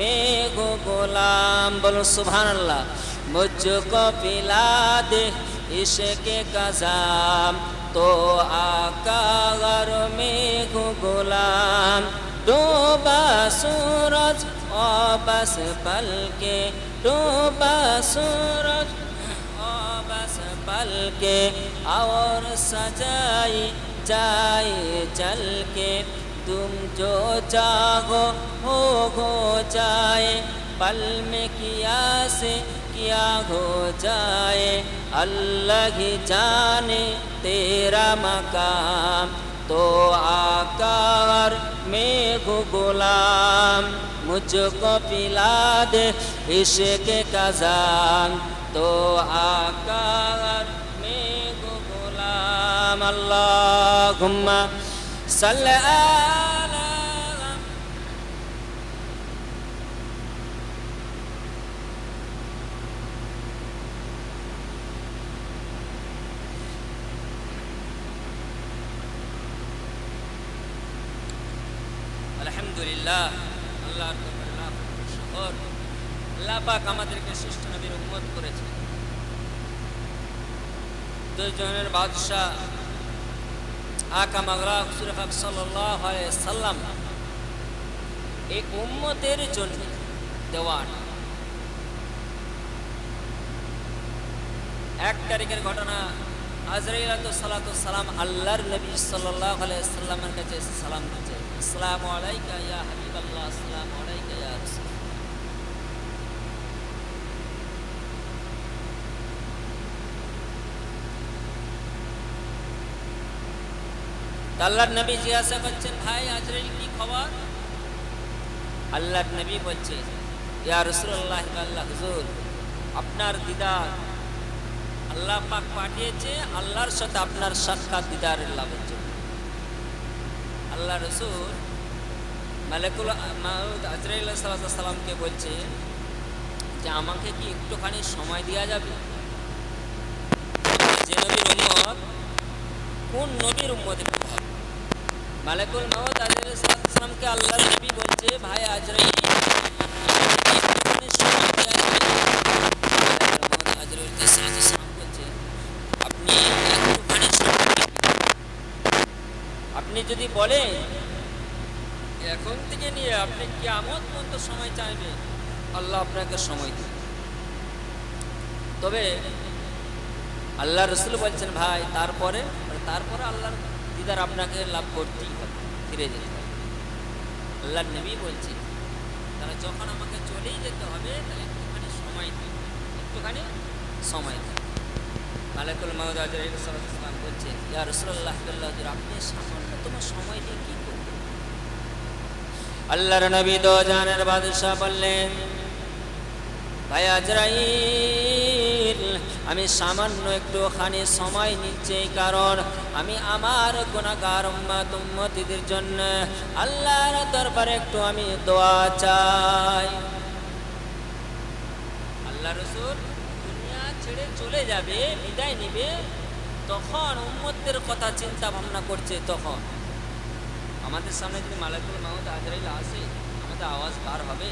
मैं हो गुलाम। बोलो सुभान अल्लाह। मुझको पिला दे इश्क का जाम, तो आका अगर मैं हो गुलाम। डूबा सूरज और बस पल के, डूबा सूरज और बस पल के, और सजाई जाए चल के। तुम जो चाहो हो जाए, पल में किया से क्या हो जाए। अल्लाह ही जाने तेरा मकाम, तो आका और मैं हूँ गुलाम। मुझको पिला दे इश्क का जाम, तो आका और मैं हूँ गुलाम। अल्लाहुम्मा सल्ली अला। আলহামদুলিল্লাহ, আল্লাহর দরবারে লাখ শুকর। আল্লাহ পাক আমাদেরকে শ্রেষ্ঠ নবীর উম্মত করেছে। দুইজনের বাদশাহ আকা মাগরা হুজুর পাক সাল্লাল্লাহু আলাইহি সাল্লাম এই উম্মতের জন্য দেওয়ান। এক তারিখের ঘটনা, আজরাইল আলাইহিস সালাম আল্লাহর নবী সাল্লাল্লাহু আলাইহি সাল্লামের কাছে সালাম দিচ্ছে, আসসালামু আলাইকা ইয়া হাবিবাল্লাহ, আসসালামু আলাইকা ইয়া রাসূল। আল্লাহর নবী জিজ্ঞাসা করছেন, ভাই আজরাইল কি খবর? আল্লাহর নবী বলছে, ইয়া রাসূলুল্লাহ আল্লাহ হুজুর, আপনার দিদার আল্লাহ পাক পাঠিয়েছে আল্লাহর সাথে আপনার সাক্ষাৎ দিদারের লাভের জন্য। আল্লাহ রসুল মালাকুল মাউত আজরাইল আলাইহিস সালামকে বলছে যে আমাকে কি একটুখানি সময় দেওয়া যাবে? যে নবীর উম্মত, কোন নবীর উম্মত একটু ভাব। মালাকুল মাউত আজরাইল আলাইহিস সালামকে আল্লাহর নবী বলছে, ভাই আজরাইল একটুখানি সময় দেওয়া যাবে? আজরাইল আলাইহিস সালাম বলছে, আপনি একটুখানি সময় দিন। আপনি যদি বলেন এখন থেকে নিয়ে আপনি কিয়ামত পর্যন্ত সময় চাইবেন, আল্লাহ আপনাকে সময় দিন। তবে আল্লাহ রসুল বলছেন, ভাই তারপরে আল্লাহর দিদার আপনাকে লাভ করতেই হবে, ফিরে যেতে হবে। আল্লাহর নবী বলছে, তাহলে যখন আমাকে চলেই যেতে হবে তাহলে একটুখানি সময় দিন, একটুখানি সময় দিন। মালাকুল মাউত আজরাইল সাল্লাল্লাহু আলাইহি ওয়াসাল্লাম বলছে, ইয়া রাসূলুল্লাহ আপনি সামান্যতম সময় দিয়ে কি করবেন? আল্লাহর নবী দো জানের বাদশা বললেন, ভাই আজরাইল আমি সামান্য একটুখানি সময় নিচ্ছি, কারণ আমি আমার গুনাহগার উম্মতিদের জন্য আল্লাহর দরবারে একটু আমি দোয়া চাই। আল্লাহ রাসূল দুনিয়া ছেড়ে চলে যাবে, বিদায় নেবে, তখন উম্মতদের কথা চিন্তা ভাবনা করছে। তখন আমাদের সামনে যদি মালাকুল মাউত আজরাইল আসে, আমাদের আওয়াজ কার হবে?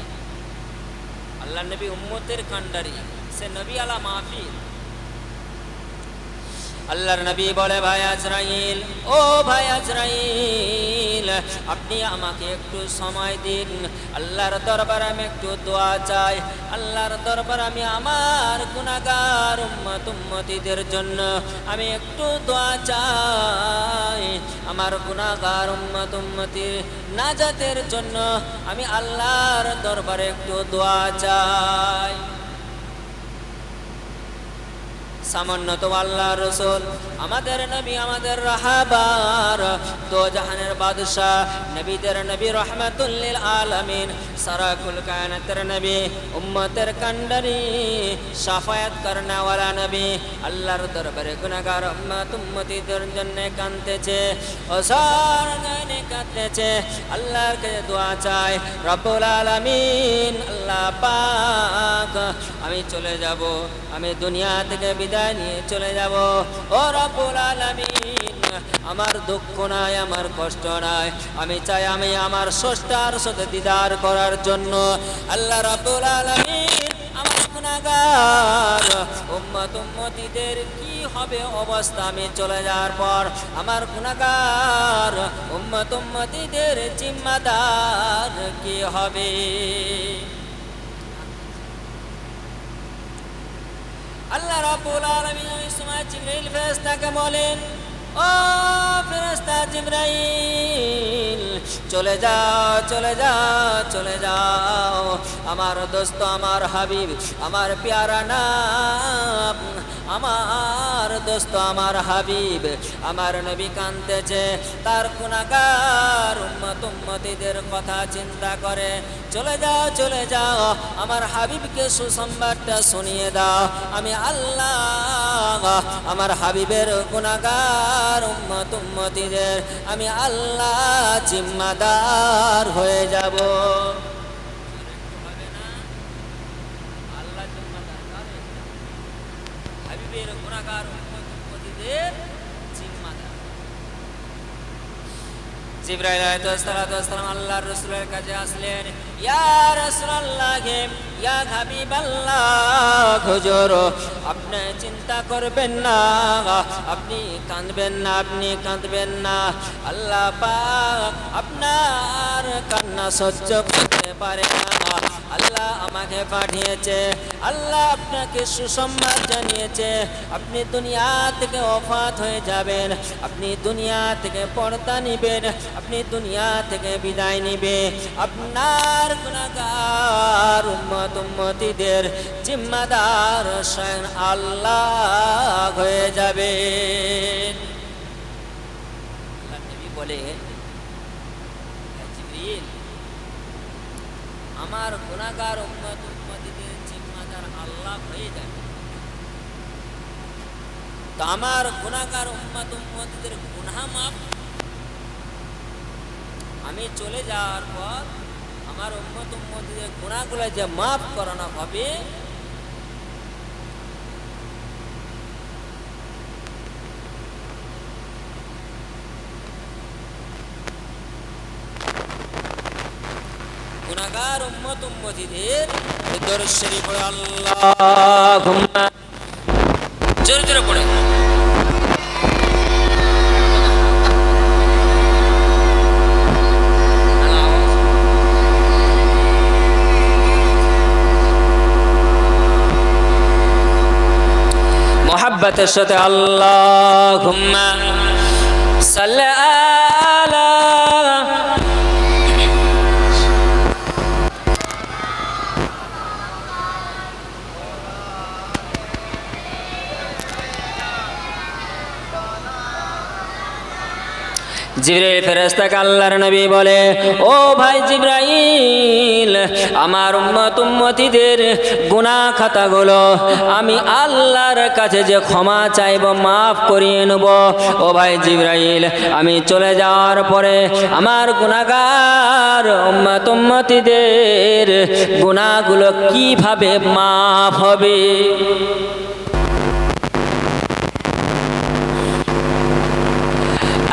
আল্লাহ নবী উম্মতের কান্ডারি, সে নবী আলা মাহফিল। আল্লাহর নবী বলে, ভাই আজরাইল, ও ভাই আজরাইল আপনি আমাকে একটু সময় দিন। আল্লাহর দরবারে আমি একটু দোয়া চাই। আল্লাহর দরবারে আমি আমার গুনাহগার উম্মতিদের জন্য আমি একটু দোয়া চাই। আমার গুনাহগার উম্মতির নাজাতের জন্য আমি আল্লাহর দরবারে একটু দোয়া চাই। সামান্য তো আল্লাহ রসুল আমাদের নবী, আমাদের রাহাবার, দো জাহানের বাদশাহ, নবীদের নবী, রহমাতুল লিল আলামিন, সারা কুল কায়নাতের নবী, উম্মতের কান্ডারি, শাফায়াত করনেওয়ালা নবী, আল্লাহর দরবারে গুনাহগার উম্মতিদের জন্য কাঁদতেছে, ওসার গানে কাঁদতেছে, আল্লাহর কাছে দোয়া চায়। রব্বুল আলামিন আল্লাহ পাক, আমি চলে যাব, আমি দুনিয়া থেকে বিদায় নিয়ে চলে যাব। ও রব্বুল আলামিন আমার দুঃখ নাই, আমার কষ্ট নাই। আমি চাই আমি আমার স্রষ্টার সাথে দিদার করার জন্য। আল্লাহ রাব্বুল আলামিন আমার গুনাহগার উম্মত উম্মতিদের কি হবে অবস্থা আমি চলে যাওয়ার পর? আমার গুনাহগার উম্মত উম্মতিদের জিম্মাদার কি হবে? আল্লাহ রাব্বুল আলামিন ওই সময় জিবরাইল ফেরেশতাকে বলেন, ও ফেরেশতা জিবরাইল, চলে যাও, চলে যাও, চলে যাও। আমার দোস্ত, আমার হাবিব, আমার প্যারা নাম, আমার দোস্ত, আমার হাবিব, আমার নবী কাঁদতেছে, তার গুনাহগার উম্মত উম্মতিদের কথা চিন্তা করে। চলে যাও, চলে যাও, আমার হাবিবকে সুসংবাদটা শুনিয়ে দাও। আমি আল্লাহ আমার হাবিবের গুনাহগার উম্মত উম্মতিদের আমি আল্লাহ জিম্মাদার হয়ে যাব। হাবিবের গুনাহগার উম্মত উম্মতিদের জিম্মাদার। জিবরাইল আলাইহিস সালাম আল্লাহর রাসূলের কাছে আসলেন। ইয়া রাসূলুল্লাহ, ইয়া হাবিবাল্লাহ, হুজুর আপনি চিন্তা করবেন না, আপনি কাঁদবেন না, আপনি কাঁদবেন না। আল্লাহ পাক আপনার কান্না সহ্য করতে পারে না। আল্লাহ আমাকে পাঠিয়েছে, আল্লাহ আপনাকে সুসংবাদ জানিয়েছে, আপনি দুনিয়া থেকে ওফাত হয়ে যাবেন, আপনি দুনিয়া থেকে পর্দা নিবেন, আপনি দুনিয়া থেকে বিদায় নিবে। আপনার গুনাহগার উম্মত উম্মতিদের জিম্মাদার স্বয়ং আল্লাহ হয়ে যাবেন। আল্লাহ নবী বলে, জিবরিল, আমার গুনাহগার উম্মত উম্মতিদের জিম্মাদার আল্লাহ হয়ে যাবে। তো আমার গুনাহগার উম্মত উম্মতিদের গুনাহ মাফ আমি চলে যাওয়ার পর আমার উম্মত উম্মতিদের গুনাহগুলো যে মাফ করানো হবে, গুনাহগার উম্মত উম্মতিদের দরুদ শরীফ পড়ে আল্লাহুম্মা, জোরে জোরে পড়ে মোহাব্বতের সাথে আল্লাহুম্মা সাল্লি আলা। জিবরাইল ফেরেশতাকে আল্লাহর নবী বলে, ও ভাই জিবরাইল, আমার উম্মত উম্মতিদের গুনাহ খাতাগুলো আমি আল্লাহর কাছে যে ক্ষমা চাইব, মাফ করিয়ে নেব। ও ভাই জিবরাইল, আমি চলে যাওয়ার পরে আমার গুনাহগার উম্মত উম্মতিদের গুনাহগুলো কিভাবে মাফ হবে?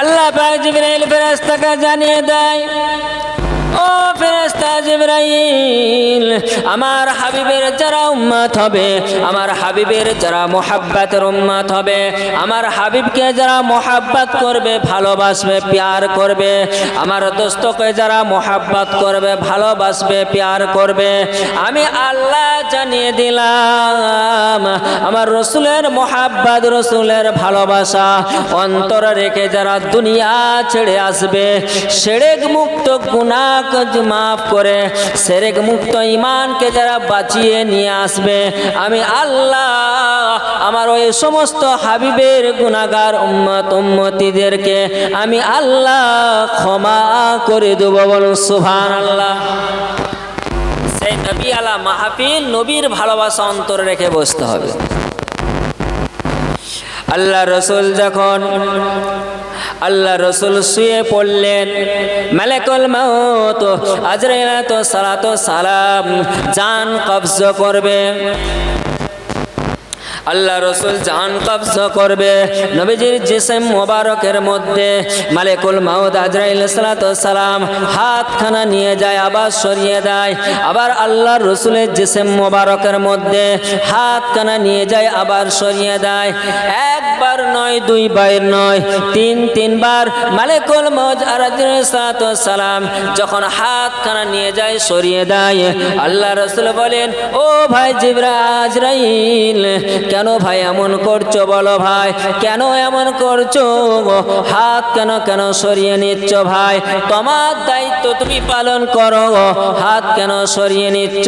আল্লাহ পাক জিবরাইল ফেরেশতাকে জানিয়ে দেয়, ও ফেরেশতা জিবরাইল, আমার হাবিবের যারা উম্মত হবে, আমার হাবিবের যারা মোহাব্বতের উম্মত হবে, আমার হাবিবকে যারা মোহাব্বত করবে, ভালোবাসবে, প্যার করবে, আমার দোস্তকে যারা মোহাব্বত করবে, ভালোবাসবে, প্যার করবে, আমি আল্লাহ জানিয়ে দিলাম আমার রসুলের মোহাব্বত, রসুলের ভালোবাসা অন্তরে রেখে যারা দুনিয়া ছেড়ে আসবে, শিরক মুক্ত গুনাহ মাফ করে শিরক মুক্ত ঈমানকে যারা বাঁচিয়ে নিয়ে আসবে, আমি আল্লাহ আমার ওই সমস্ত হাবিবের গুনাহগার উম্মত উম্মতিদেরকে আমি আল্লাহ ক্ষমা করে দেব। বলুন সুবহানাল্লাহ। সেই নবী আলা মাহফিল, নবীর ভালোবাসা অন্তরে রেখে বসতে হবে। আল্লাহ রসুল যখন আল্লাহ রসুল শুয়ে পড়লেন, মালাকুল মউত আজরাইল তো সালাতু সালাম জান কবজ করবে। আল্লাহ রসুল জান কবজা করবে নবীজির জিসম মোবারকের মধ্যে মালিকুল মাউত আজরাইল সালাতুস সালাম হাতখানা নিয়ে যায় আবার সরিয়ে দেয়, আবার আল্লাহ রসুলের জিসম মোবারকের মধ্যে হাতখানা নিয়ে যায় আবার সরিয়ে দেয়। একবার নয়, দুইবার নয়, তিনবার মালিকুল মাউত আজরাইল সালাতুস সালাম যখন হাতখানা নিয়ে যায় সরিয়ে দেয়, আল্লাহ রসুল বলেন, ও ভাই আজরাইল, কেন ভাই এমন করছো? বলো ভাই, কেন এমন করছো? হাত কেন সরিয়ে নিচ্ছ ভাই? তোমার দায়িত্ব তুমি পালন করো, হাত কেন সরিয়ে নিচ্ছ?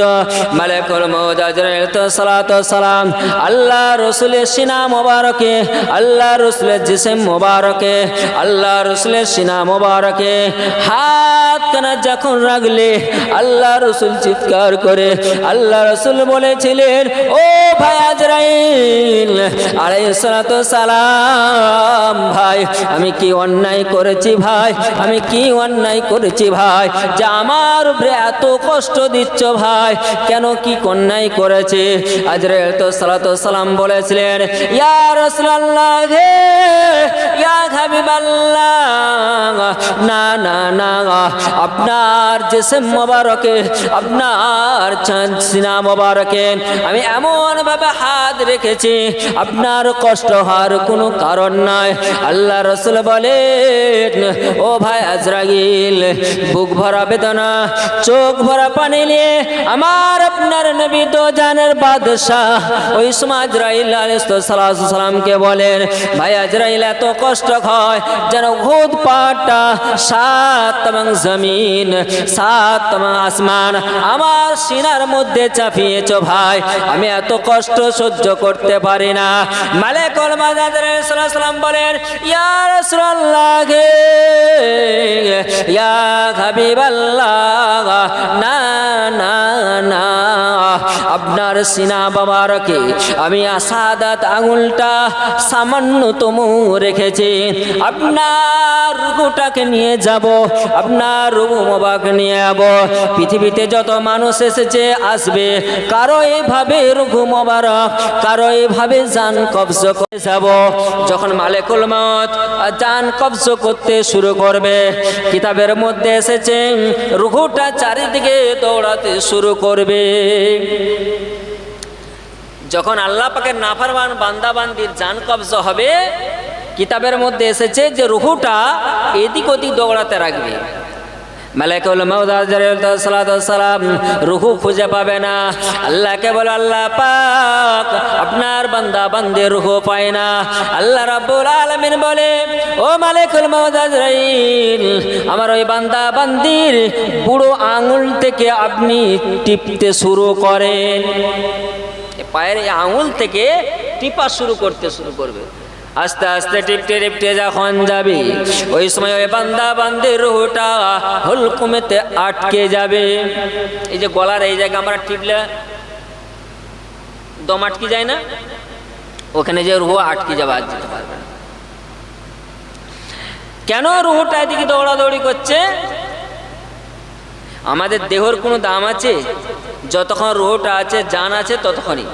মালিকুল মাউত আজরাইল সালাতুস সালাম আল্লাহ রসুলের সিনা মোবারকে, আল্লাহ রসুলের জিসম মোবারকে, আল্লাহ রসুলের সিনা মোবারকে হাত কেনা যখন রাখলে আল্লাহ রসুল চিৎকার করে আল্লাহ রসুল বলেছিলেন, ও ভাই আজরাইল আলাইহিস সালাতু সালাম, ভাই আমি কি অন্যায় করেছি ভাই? আমি কি অন্যায় করেছি ভাই যে আমার উপরে এত কষ্ট দিচ্ছ ভাই? কেন কি অন্যায় করেছে? আজরাইল সালাতু সালাম বলেছিলেন, ইয়া রাসূলুল্লাহ হে, ইয়া হাবিবাল্লাহ, না না না, আপনার জিসম মোবারকে, আপনার সিনা মোবারকে আমি এমন ভাবে হাত রেখেছি আপনার কষ্ট হওয়ার কোনো কারণ নাই। আল্লাহ রসুল বলেন, ও ভাই আজরাইল, বুক ভরা বেদনা, চোখ ভরা পানি নিয়ে আমার আপনার নবী তো জানের বাদশাহ ওই সময় আজরাইল আলাইহিস সালামকে বলেন, ভাই আজরাইল এত কষ্ট হয় যেন খুদ পাটা সাত এবং জমিন, সাত এবং আসমান আমার সিনার মধ্যে চাপিয়েছ ভাই, আমি এত কষ্ট সহ্য করতে পারি না। মালিকুল মাউত আজরাইল সালাম বলেন, ইয়া রাসূলুল্লাহ, ইয়া হাবিবাল্লাহ, না না না, আপনার সিনা মোবারকে আমি সাদাত আঙুলটা সামান্যতম রেখেছি, আপনার রূহটাকে নিয়ে যাব, আপনার রূহ মোবারক নিয়ে যাব। পৃথিবীতে যত মানুষ এসেছে আসবে, কারো এইভাবে রূহ মোবারক, কারো এইভাবে জান কবজ করে যাব। যখন মালিকুল মাউত জান কবজ করতে শুরু করবে, কিতাবের মধ্যে এসেছে রূহটা চারিদিকে দৌড়াতে শুরু করবে। যখন আল্লাহ পাকের নাফরমান বান্দা বান্দির জান কবজ হবে, কিতাবের মধ্যে এসেছে যে রূহটা এদিক ওদিক দৌড়াতে রাখবে। মালিকুল মাউত আজরাইল সালাম রূহ খুঁজে পাবে না। আল্লাহকে বলে, আল্লাহ পাক আপনার বান্দা বান্দে রূহ পায় না। আল্লাহ রাব্বুল আলামিন বলে, ও মালিকুল মাউত আজরাইল, আমার ওই বান্দা বান্দির বুড়ো আঙুল থেকে আপনি টিপতে শুরু করেন। পায়ের এই আঙুল থেকে টিপা শুরু করবে। আস্তে আস্তে টিপতে টিপতে যখন যাবে, ওই সময় ওই বান্দা বান্দির রূহটা হুলকুমেতে আটকে যাবে। এই যে গলার এই জায়গা আমরা টিপলে দম আটকে যায় না, ওখানে যে রূহ আটকে যাবে, আর যেতে পারবে না। কেন রূহটা এদিকে দৌড়াদৌড়ি করছে? আমাদের দেহর কোনো দাম আছে? যতক্ষণ রূহটা আছে, জান আছে, ততক্ষণই।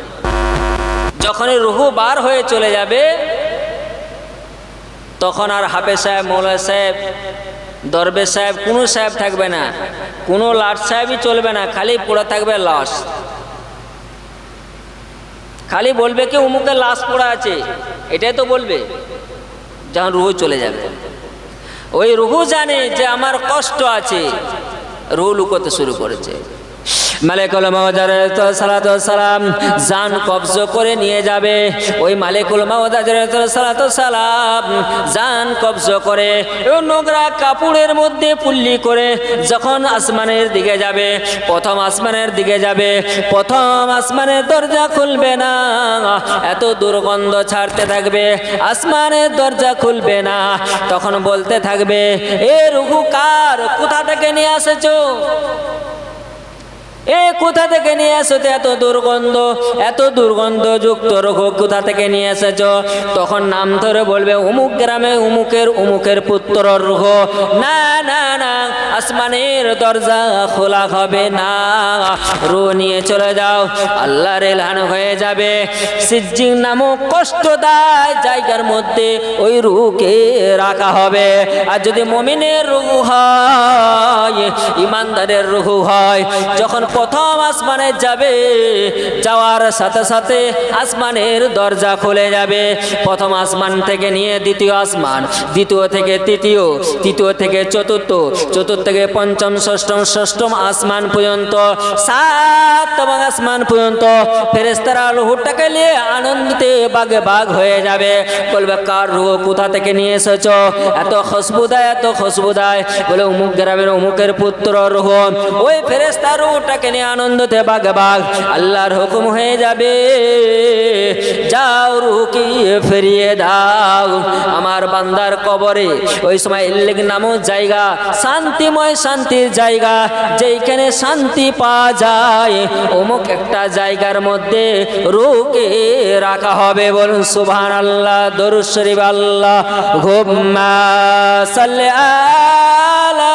যখনই রূহ বার হয়ে চলে যাবে, তখন আর হাফেজ সাহেব, মৌলানা সাহেব, দরবেশ সাহেব, কোনো সাহেব থাকবে না, কোনো লাট সাহেবই চলবে না, খালি পড়ে থাকবে লাশ। খালি বলবে কি অমুকের লাশ পড়া আছে, এটাই তো বলবে যখন রূহ চলে যাবে। ওই রূহ জানে যে আমার কষ্ট আছে, রূহ লুকোতে শুরু করেছে। মালিকুল মাউত আজরাইল সালাম জান কবজ করে নিয়ে যাবে। ওই মালিকুল মাউত আজরাইল সালাম জান কবজ করে নোংরা কাপড়ের মধ্যে পুল্লি করে যখন আসমানের দিকে যাবে, প্রথম আসমানের দিকে যাবে, প্রথম আসমানের দরজা খুলবে না, এত দুর্গন্ধ ছাড়তে থাকবে, আসমানের দরজা খুলবে না। তখন বলতে থাকবে, এ রূহ কার? কোথা থেকে নিয়ে এসেছো? এ কোথা থেকে নিয়ে এসেছো এত দুর্গন্ধ যুক্ত রোগ কোথা থেকে নিয়ে এসেছো? তখন নাম ধরে বলবে অমুক গ্রামে অমুকের পুত্র রোগ। না না না, আসমানের দরজা খোলা হবে না, রুহ নিয়ে চলে যাও। আল্লাহর এলান হয়ে যাবে, সিজ্জিন নামক কষ্টদায় জায়গার মধ্যে ওই রুহকে রাখা হবে। আর যদি মুমিনের রুহ হয়, ইমানদারের রুহ হয়, যখন প্রথম আসমানে যাবে, যাওয়ার সাথে সাথে আসমানের দরজা খুলে যাবে। প্রথম আসমান থেকে নিয়ে দ্বিতীয় আসমান, দ্বিতীয় থেকে তৃতীয়, তৃতীয় থেকে চতুর্থ, চতুর্থ থেকে পঞ্চম, ষষ্ঠম আসমান পর্যন্ত, 7 আসমান পর্যন্ত ফেরেশতারা রূহটাকে নিয়ে আনন্দে বাগে বাগ হয়ে যাবে। বলবে কার রূহ, কোথা থেকে নিয়ে এসেছো? এত খুশবুদায়। বলে অমুক গ্রামের অমুকের পুত্র রূহ। ওই ফেরেশতার রূহটাকে নিয়ে আনন্দতে বাগে বাগ। আল্লাহর হুকুম হয়ে যাবে, যাও রূহকে ফিরিয়ে দাও আমার বান্দার কবরে। ওই সময় ইল্লিক নামক জায়গা শান্তিময়, শান্তির জায়গা, যেইখানে শান্তি পাওয়া যায়, অমুক একটা জায়গার মধ্যে রূহকে রাখা হবে। বলুন সুবহানাল্লাহ, দরুদ শরীফ আল্লাহুম্মা সাল্লি আলা।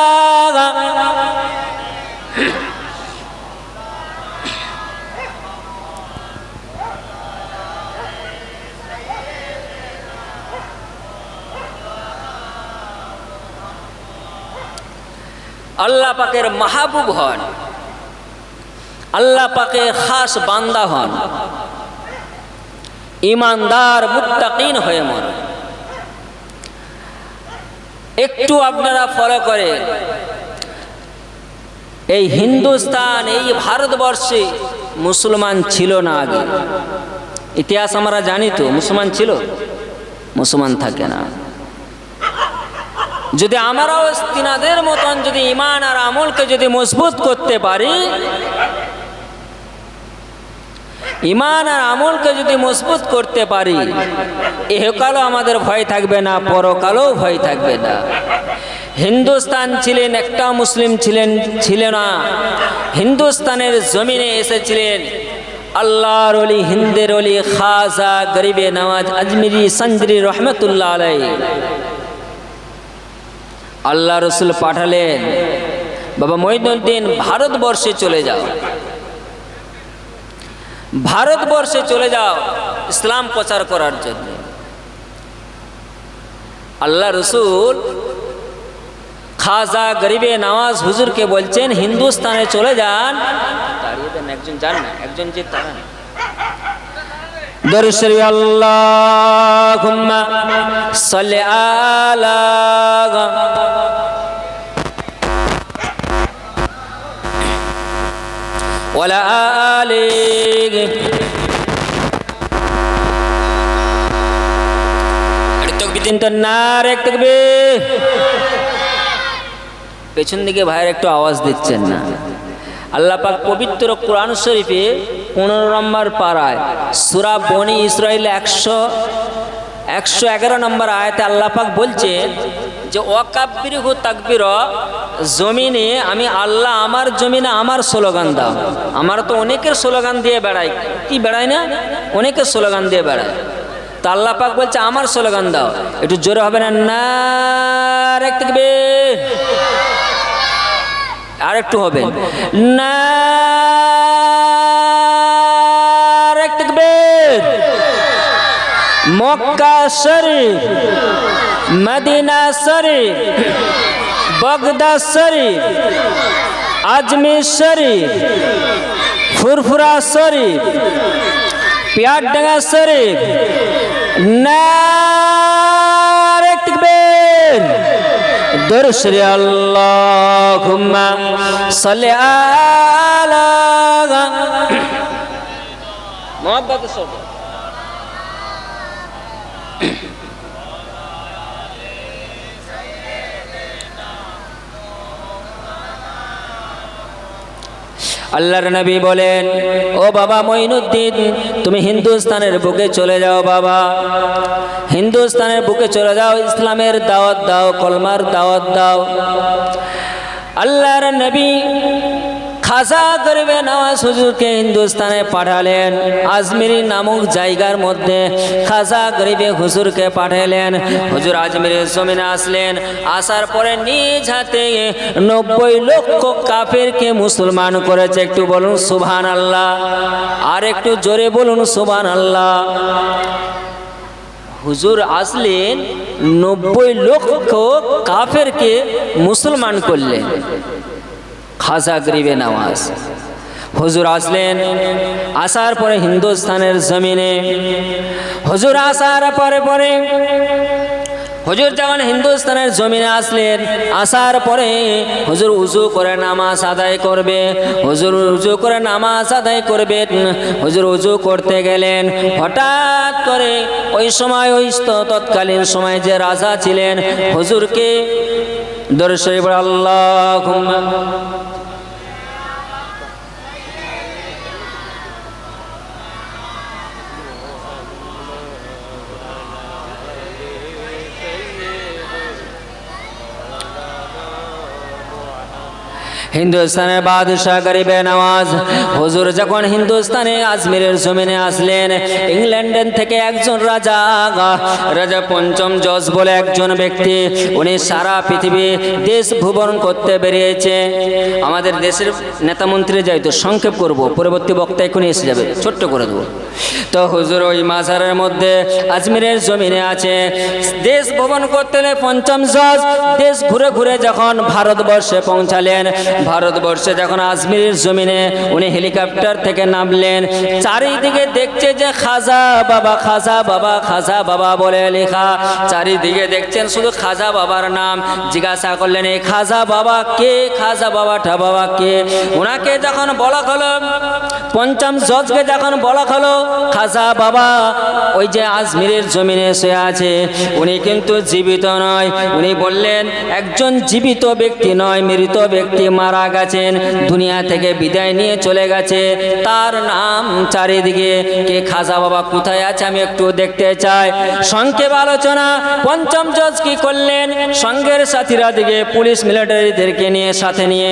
আল্লাহ পাকের মাহবুব হন, আল্লাহ পাকের খাস বান্দা হন, ইমানদার মুত্তাকিন হয়ে মরে। একটু আপনারা ফলো করে, এই হিন্দুস্তান, এই ভারতবর্ষে মুসলমান ছিল না আগে। ইতিহাস আমরা জানি তো, মুসলমান ছিল, মুসলমান থাকে না। যদি আমরাও তিনাদের মতন যদি ঈমান আর আমলকে যদি মজবুত করতে পারি, ঈমান আর আমলকে যদি মজবুত করতে পারি, ইহকালও আমাদের ভয় থাকবে না, পরকালও ভয় থাকবে না। হিন্দুস্তান ছিলেন, একটা মুসলিম ছিল না। হিন্দুস্তানের জমিনে এসেছিলেন আল্লাহর ওলি, হিন্দের ওলি, খাজা গরিবে নওয়াজ আজমিরি সঞ্জরি রহমতুল্লাহ আলাইহি। আল্লাহ রসুল পাঠালেন, বাবা মঈনুদ্দিন ভারতবর্ষে চলে যাও, ভারতবর্ষে চলে যাও ইসলাম প্রচার করার জন্য। আল্লাহ রসুল খাজা গরিবে নওয়াজ হুজুরকে বলছেন হিন্দুস্তানে চলে যান। দাঁড়িয়ে দেন, একজন যান না, একজন যে তারা দরুদ শরীফ আল্লাহুম্মা সাল্লি আলা। ওয়ালা আলিহি। তাকবীর তো নারে তাকবীর। পেছন দিকে ভাইয়ের একটু আওয়াজ দিচ্ছেন না। আল্লাহ পাক পবিত্র কোরআন শরীফে 15 নম্বর পারায় সূরা বনি ইসরাইল 111 নম্বর আয়াতে আল্লাহ পাক বলছেন যে ওয়াকাব্বিরহু তাকবীরা, জমিনে আমি আল্লাহ আমার জমিনে আমার স্লোগান দাও। আমার তো অনেকের স্লোগান দিয়ে বেড়াই, কি বেড়াই না, অনেকের স্লোগান দিয়ে বেড়ায়। তা আল্লাহ পাক বলছে আমার স্লোগান দাও। একটু জোরে হবে না? নারে তাকবীর। আর একটু হবে, নারে তাকবীর। মক্কা শরীফ, মদিনা শরীফ, বাগদাদ শরীফ, আজমির শরীফ, ফুরফুরা শরীফ, পিয়ারডাঙ্গা শরীফ, নারে তাকবীর। দরুদ শরীফ আল্লাহুম্মা সাল্লি আলা। মোহাব্বত সব আল্লাহর নবী বলেন, ও বাবা মঈনুদ্দিন, তুমি হিন্দুস্তানের বুকে চলে যাও। বাবা হিন্দুস্তানের বুকে চলে যাও, ইসলামের দাওয়াত দাও, কলমার দাওয়াত দাও। আল্লাহর নবী খাজা গরিবে নওয়াজ হুজুরকে হিন্দুস্তানে পাঠালেন। আজমিরি নামক জায়গার মধ্যে খাজা গরিবে হুজুরকে পাঠালেন। হুজুর আজমিরের জমিনে আসলেন। আসার পরে নিজ হাতে 90 লক্ষ কাফেরকে মুসলমান করেছে। একটু বলুন সুবহানাল্লাহ, আর একটু জোরে বলুন সুবহানাল্লাহ। হুজুর আসলেন, 90 লক্ষ কাফেরকে মুসলমান করলেন। খাজা গরিবে নওয়াজ হুজুর আসলেন। আসার পরে হিন্দুস্তানের জমিনে হুজুর আসার পরে হুজুর যখন হিন্দুস্তানের জমিনে আসলেন, আসার পরে হুজুর উজু করে নামাজ আদায় করবে। হুজুর উজু করে নামাজ আদায় করবেন। হুজুর উজু করতে গেলেন, হঠাৎ করে ওই সময় ওই তৎকালীন সময় যে রাজা ছিলেন, হুজুরকে দরুদ শরীফ আল্লাহুম্মা হিন্দুস্তানের বাদশাহ গরিবে নওয়াজ হুজুর যখন হিন্দুস্তানে আজমিরের জমিনে আসলেন, ইংল্যান্ডের থেকে একজন রাজা পঞ্চম জজ বলে একজন ব্যক্তি, উনি সারা পৃথিবী দেশ ভ্রমণ করতে বেরিয়েছে। আমাদের দেশের নেতা মন্ত্রী যাইতো, সংক্ষেপ করব, পরবর্তী বক্তা এখনই এসে যাবে, ছোট্ট করে দেবো। তো হুজুর ওই মাজারের মধ্যে আজমিরের জমিনে আছে। দেশ ভ্রমণ করতে পঞ্চম জজ দেশ ঘুরে ঘুরে যখন ভারতবর্ষে পৌঁছালেন, ভারতবর্ষে যখন আজমিরের জমিনে উনি হেলিকপ্টার থেকে নামলেন, চারিদিকে দেখছে যে খাজা বাবা, খাজা বাবা, খাজা বাবা বলে লেখা। চারিদিকে দেখছেন শুধু খাজা বাবার নাম। জিজ্ঞাসা করলেন, এই খাজা বাবা কে? খাজা বাবাটা বাবা কে? ওনাকে যখন বলা হলো, পঞ্চম জজকে যখন বলা হলো খাজা বাবা ওই যে আজমিরের জমিনে শুয়ে আছে, উনি কিন্তু জীবিত নয়। উনি বললেন, একজন জীবিত ব্যক্তি নয়, মৃত ব্যক্তি, মারা গেছেন, দুনিয়া থেকে বিদায় নিয়ে চলে গেছে, তার নাম। চারিদিকে কে খাজা বাবা কোথায় আছে আমি একটু দেখতে চাই। সংক্ষেপ আলোচনা। পঞ্চম জজ কি করলেন, সঙ্গের সাথীরা দিকে পুলিশ মিলিটারিদেরকে নিয়ে সাথে নিয়ে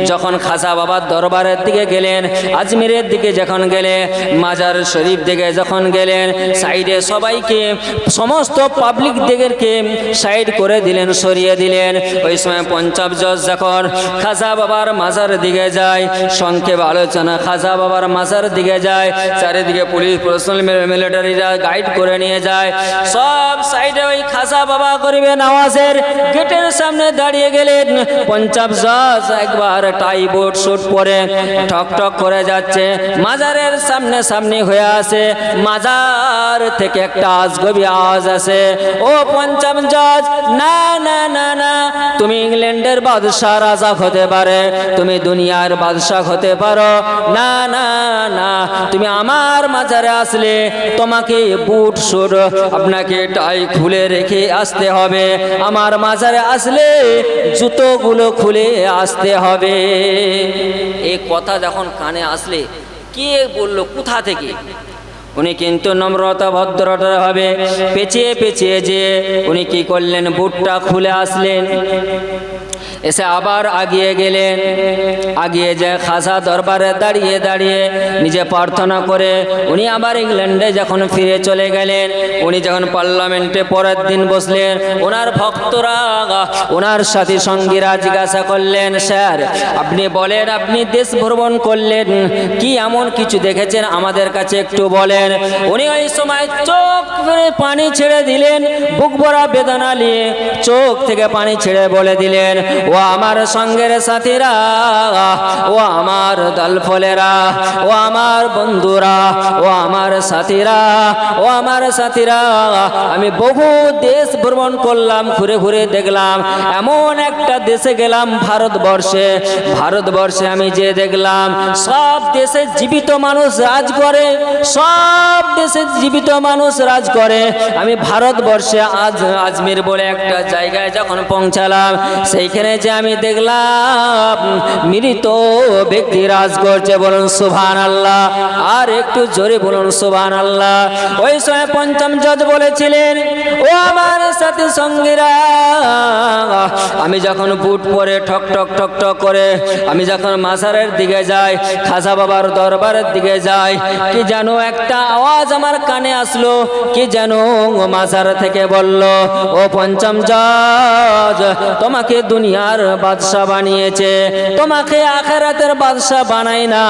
যখন খাজা বাবার দরবারের দিকে গেলেন, আজমিরের দিকে যখন গেলে, মাজার শরীফ দিকে যখন গেলেন, সাইডে সবাইকে সমস্ত পাবলিক দিকেরকে সাইড করে দিলেন, সরিয়ে দিলেন। ওই সময় পঞ্চম জজ যখন খাজা বাবার মাজার দিকে যায়, সংক্ষেপ আলোচনা, খাজা বাবার মাজার দিকে যায়, চারিদিকে পুলিশ প্রশাসন মিলিটারিরা গাইড করে নিয়ে যায়। সব সাইডে ওই খাজা বাবা গরিবে নওয়াজের গেটের সামনে দাঁড়িয়ে গেলেন। পঞ্চম জজ একবার টাই বোর্ড শুট পরে ঠক ঠক করে যাচ্ছে, মাজারের সামনে সামনে হয়ে আসে। মাজার থেকে একটা আজগবি আওয়াজ আসে, ও পঞ্চম জজ, না না না না, তুমি ইংল্যান্ডের বাদশাহ রাজা হতে পারে, তুমি দুনিয়ার বাদশাহ হতে পারো না, না না, তুমি আমার মাজারে আসলে তোমাকে বুট শুট, আপনাকে টাই খুলে রেখে আসতে হবে। আমার মাজারে আসলে জুতোগুলো খুলে আসতে হবে। এই কথা যখন কানে আসলে, কে বলল, কোথা থেকে? উনি কিন্তু নম্রতা ভদ্রতা ভাবে পেঁচিয়ে পেঁচিয়ে যে উনি কি করলেন, বুটটা খুলে আসলেন, এসে আবার আগিয়ে গেলেন। আগিয়ে যে খাজা দরবারে দাঁড়িয়ে দাঁড়িয়ে নিজে প্রার্থনা করে উনি আবার ইংল্যান্ডে যখন ফিরে চলে গেলেন। উনি যখন পার্লামেন্টে পরের দিন বসলেন, ওনার ভক্তরা, ওনার সাথী সঙ্গীরা জিজ্ঞাসা করলেন, স্যার আপনি বলেন, আপনি দেশ ভ্রমণ করলেন, কি এমন কিছু দেখেছেন আমাদের কাছে একটু বলেন। উনি ওই সময় চোখ ফেলে পানি ছেড়ে দিলেন, বুক ভরা বেদনা নিয়ে চোখ থেকে পানি ছেড়ে বলে দিলেন, ও আমার সঙ্গের সাথীরা, ও আমার দলফলেরা, ও আমার বন্ধুরা, ও আমার সাথীরা, ও আমার সাথীরা, আমি বহু দেশ ভ্রমণ করলাম, ঘুরে ঘুরে দেখলাম, এমন একটা দেশে গেলাম ভারতবর্ষে। ভারতবর্ষে আমি যে দেখলাম সব দেশে জীবিত মানুষ রাজ করে, সব দেশে জীবিত মানুষ রাজ করে। আমি ভারতবর্ষে আজমির বলে একটা জায়গায় যখন পৌঁছালাম, সেইখানে যে আমি দেখলাম মৃত ব্যক্তি রাজ করছে, বলুন সুবহানাল্লাহ। আর একটু জোরে বলুন সুবহানাল্লাহ। ওই সময় পঞ্চম জজ বলেছিলেন, ও আমার সাথী সঙ্গীরা, আমি যখন বুট পরে ঠক ঠক ঠক ঠক করে আমি যখন মাজারের দিকে যাই, খাজা বাবার দরবারের দিকে যাই, কি যেন একটা আওয়াজ আমার কানে আসলো, কি যেন মাজার থেকে বলল, ও পঞ্চম জজ, তোমাকে দুনিয়ার বাদশা বানিয়েছে, তোমাকে আখিরাতের বাদশা বানাই না।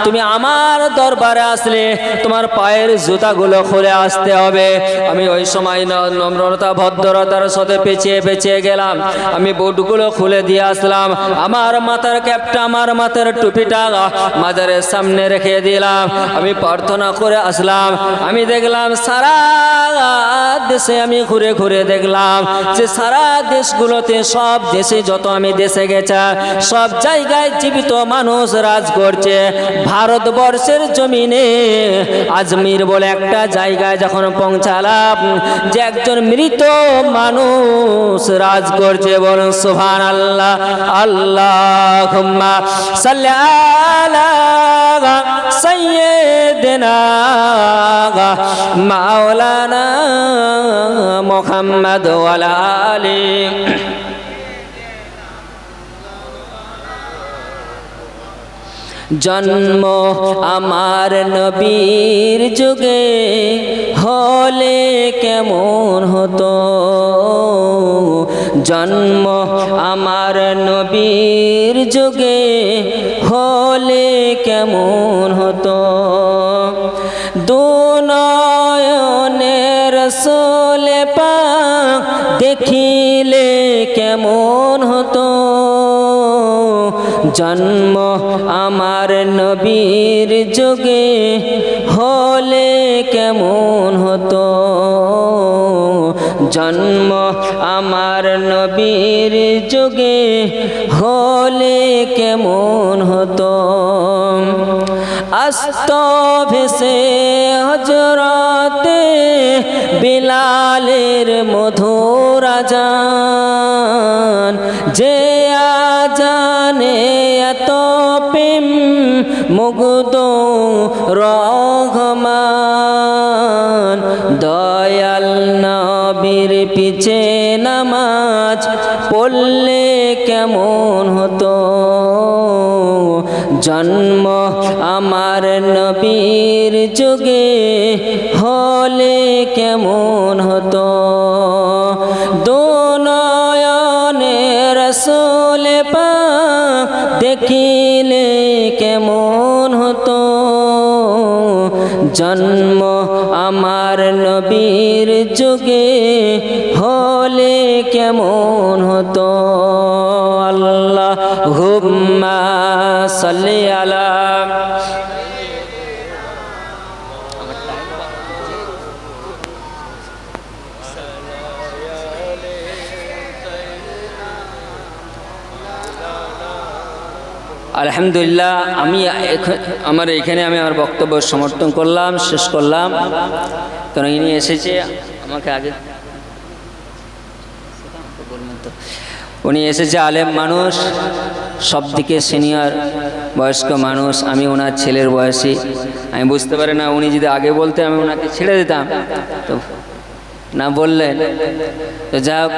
তুমি আমার দরবারে আসলে তোমার পায়ের জুতাগুলো খুলে আসতে হবে। আমি ওই সময় নম্রতা ভদ্রতার সাথে পেঁচিয়ে পেঁচিয়ে গেলাম, আমি বুটগুলো খুলে দিয়ে আসলাম, আমার মাথার ক্যাপটা, আমার মাথার টুপিটা মাজারের সামনে রেখে দিলাম, আমি প্রার্থনা করে আসলাম। আমি দেখলাম সারা দেশে আমি ঘুরে ঘুরে দেখলাম যে সারা দেশগুলোতে, সব দেশে যত আমি দেশে গেছি, সব জায়গায় জীবিত মানুষ রাজ করছে। ভারতবর্ষের জমিনে আজমির বলে একটা জায়গায় যখন পৌঁছালাম, যে একজন মৃত মানুষ রাজ করছে, বলুন সুবহানাল্লাহ। আল্লাহুম্মা সাল্লি আলা সাইয়্যিদিনা মাওলানা মুহাম্মদ ওয়া আলা আলিহি। জন্ম আমার নবীর যুগে হলে কেমন হতো, জন্ম আমার নবীর যুগে হলে কেমন হতো, দুনয়নের রাসূল পাক দেখিলে কেমন হতো, জন্ম আমার নবীর যুগে হলে কেমন হতো, জন্ম আমার নবীর যুগে হলে কেমন হতো। আস্ত ভেসে হজরতে বিলালের মধুর আজান, যে আজানে এত প্রেম মুগ্ধ রহমান, দয়াল নবীর পিছে নামাজ পড়লে কেমন হতো, জন্ম আমার নবীর যুগে হলে কেমন হতো, দুনয়নের রাসূল পাক দেখিলে কেমন হতো, জন্ম আমার নবীর যুগে হলে কেমন হতো। আল্লাহুম্মা সাল্লি আলা। আলহামদুলিল্লাহ, আমি আমার এখানে আমার বক্তব্য সমর্থন করলাম, শেষ করলাম। কারণ ইনি এসেছে আমাকে আগে, উনি এসেছে আলেম মানুষ, সব দিকে সিনিয়র বয়স্ক মানুষ, আমি ওনার ছেলের বয়সী। আমি বুঝতে পারি না, উনি যদি আগে বলতে আমি ওনাকে ছেড়ে দিতাম, তো না বললেন। তো যা হোক,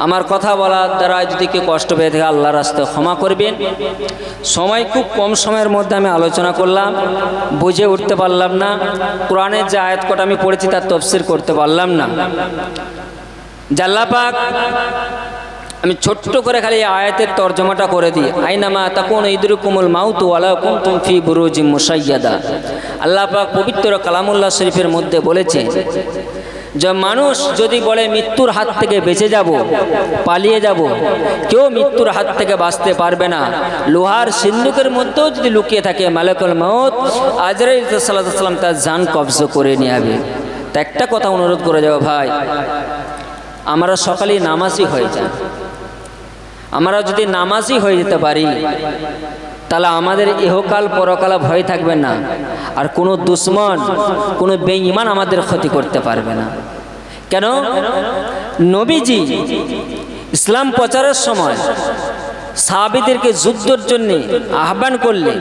আমার কথা বলার দ্বারা যদি কেউ কষ্ট পেয়ে থাকে আল্লাহর রাস্তায় ক্ষমা করবেন। সময় খুব কম সময়ের মধ্যে আমি আলোচনা করলাম, বুঝে উঠতে পারলাম না। কোরআনের যে আয়াত কটা আমি পড়েছি তার তাফসীর করতে পারলাম না। আল্লাহ পাক, আমি ছোট্ট করে খালি আয়াতের তর্জমাটা করে দিই। আইনামা তাকুনু ইদরিকুমুল মাউতু ওয়ালাউ কুনতুম ফি বুরুজিম মুশাইয়াদা। আল্লাহ পাক পবিত্র কালামুল্লাহ শরীফের মধ্যে বলেছে যে মানুষ যদি বলে মৃত্যুর হাত থেকে বেঁচে যাব, পালিয়ে যাব, কেউ মৃত্যুর হাত থেকে বাঁচতে পারবে না। লোহার সিন্দুকের মধ্যেও যদি লুকিয়ে থাকে মালাকুল মউত আজরাইল সাল্লাল্লাহু আলাইহি ওয়াসাল্লাম তার জান কবজা করে নিয়ে যাবে। তা একটা কথা অনুরোধ করে যাবো ভাই, আমরা সকালে নামাজি হয়ে যাই। আমরা যদি নামাজি হয়ে যেতে পারি তাহলে আমাদের ইহকাল পরকাল ভয় থাকবে না, আর কোনো দুশ্মন, কোনো বেঈমান আমাদের ক্ষতি করতে পারবে না। কেন? নবীজি ইসলাম প্রচারের সময় সাহাবীদেরকে যুদ্ধের জন্য আহ্বান করলে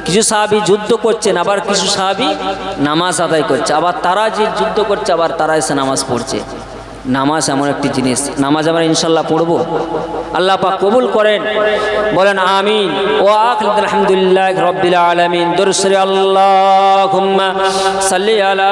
কিছু সাহাবী যুদ্ধ করছেন, আবার কিছু সাহাবী নামাজ আদায় করছে, আবার তারা যে যুদ্ধ করছে আবার তারা এসে নামাজ পড়ছে। নামাজ এমন একটি জিনিস, নামাজ আমরা ইনশাল্লাহ পড়ব, আল্লাহ পাক কবুল করেন, বলেন আমিন। ও আখির আলহামদুলিল্লাহ রাব্বিল আলামিন। দরুদ শরীফ আল্লাহুম্মা সাল্লি আলা